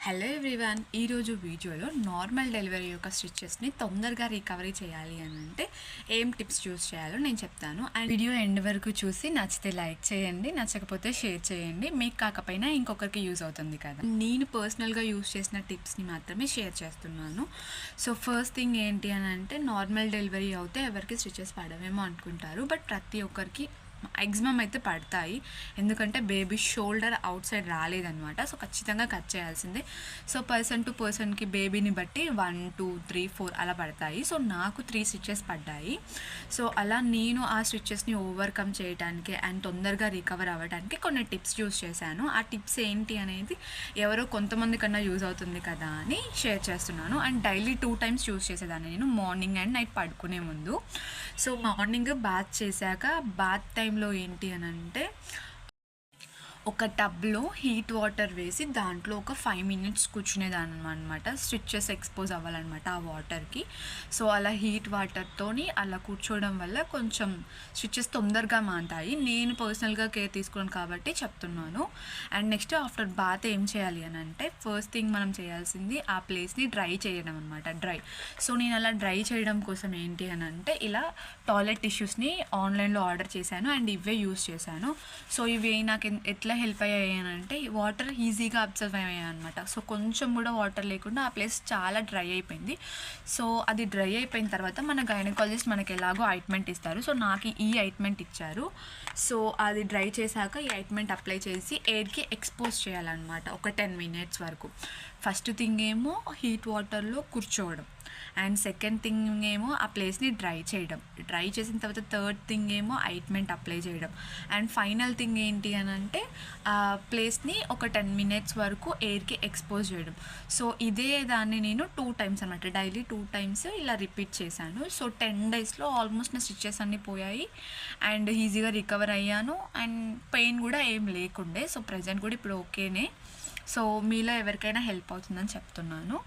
Hello everyone, ఈరోజు వీడియోలో normal delivery యొక్క స్టిచెస్ని తొందరగా రికవరీ చేయాలి అని అంటే ఏం టిప్స్ యూస్ చేయాలో నేను చెప్తాను. అండ్ వీడియో ఎండ్ వరకు చూసి నచ్చితే లైక్ చేయండి, నచ్చకపోతే షేర్ చేయండి. మీకు కాకపోయినా ఇంకొకరికి యూజ్ అవుతుంది కదా. నేను పర్సనల్గా యూజ్ చేసిన టిప్స్ని మాత్రమే షేర్ చేస్తున్నాను. సో ఫస్ట్ థింగ్ ఏంటి అని అంటే, నార్మల్ డెలివరీ అవుతే ఎవరికి స్టిచెస్ పడవేమో అనుకుంటారు, బట్ ప్రతి ఒక్కరికి మ్యాక్సిమం అయితే పడతాయి. ఎందుకంటే బేబీ షోల్డర్ అవుట్ సైడ్ రాలేదనమాట. సో ఖచ్చితంగా కట్ చేయాల్సిందే. సో పర్సన్ టు పర్సన్కి బేబీని బట్టి 1, 2, 3, 4 అలా పడతాయి. సో నాకు 3 స్టిచెస్ పడ్డాయి. సో అలా నేను ఆ స్టిచెస్ని ఓవర్కమ్ చేయడానికి అండ్ తొందరగా రికవర్ అవ్వడానికి కొన్ని టిప్స్ యూస్ చేశాను. ఆ టిప్స్ ఏంటి అనేది ఎవరో కొంతమంది కన్నా యూజ్ అవుతుంది కదా అని షేర్ చేస్తున్నాను. అండ్ డైలీ 2 టైమ్స్ యూస్ చేసేదాన్ని నేను, మార్నింగ్ అండ్ నైట్ పడుకునే ముందు. సో మార్నింగ్ బాత్ చేశాక, బాత్ టైంలో ఏంటి అని అంటే, ఒక టబ్లో హీట్ వాటర్ వేసి దాంట్లో ఒక 5 మినిట్స్ కూర్చునేదాన్ని అనమాట. స్టిచెస్ ఎక్స్పోజ్ అవ్వాలన్నమాట ఆ వాటర్కి. సో అలా హీట్ వాటర్తోని అలా కూర్చోవడం వల్ల కొంచెం స్టిచెస్ తొందరగా మాంతాయి. నేను పర్సనల్గా కేర్ తీసుకున్నాను కాబట్టి చెప్తున్నాను. అండ్ నెక్స్ట్ ఆఫ్టర్ బాత్ ఏం చేయాలి అని అంటే, ఫస్ట్ థింగ్ మనం చేయాల్సింది ఆ ప్లేస్ని డ్రై చేయడం అనమాట. సో నేను అలా డ్రై చేయడం కోసం ఏంటి అని అంటే, ఇలా టాయిలెట్ టిష్యూస్ని ఆన్లైన్లో ఆర్డర్ చేశాను అండ్ ఇవే యూస్ చేశాను. సో ఇవి నాకు ఎట్లా హెల్ప్ అయ్యాయి అని అంటే, వాటర్ ఈజీగా అబ్జర్వ్ అయ్యాయి అనమాట. సో కొంచెం కూడా వాటర్ లేకుండా ఆ ప్లేస్ చాలా డ్రై అయిపోయింది. సో అది డ్రై అయిపోయిన తర్వాత మన గైనకాలజిస్ట్ మనకి ఎలాగో ఆయింట్మెంట్ ఇస్తారు. సో నాకు ఈ ఆయింట్మెంట్ ఇచ్చారు. సో అది డ్రై చేశాక ఈ ఆయింట్మెంట్ అప్లై చేసి ఎయిర్కి ఎక్స్పోజ్ చేయాలన్నమాట ఒక 10 మినిట్స్ వరకు. ఫస్ట్ థింగ్ ఏమో హీట్ వాటర్లో కూర్చోవడం, అండ్ సెకండ్ థింగ్ ఏమో ఆ ప్లేస్ని డ్రై చేయడం. డ్రై చేసిన తర్వాత థర్డ్ థింగ్ ఏమో ఆయింట్మెంట్ అప్లై చేయడం. అండ్ ఫైనల్ థింగ్ ఏంటి అని అంటే, ఆ ప్లేస్ని ఒక 10 మినిట్స్ వరకు ఎయిర్కి ఎక్స్పోజ్ చేయడం. సో ఇదే దాన్ని నేను 2 టైమ్స్ అనమాట, డైలీ 2 టైమ్స్ ఇలా రిపీట్ చేశాను. సో 10 డేస్లో ఆల్మోస్ట్ నా స్టిచెస్ అన్నీ పోయాయి అండ్ ఈజీగా రికవర్ అయ్యాను. అండ్ పెయిన్ కూడా ఏం లేకుండే. సో ప్రజెంట్ కూడా ఇప్పుడు ఓకేనే. సో మీలో ఎవరికైనా హెల్ప్ అవుతుందని చెప్తున్నాను.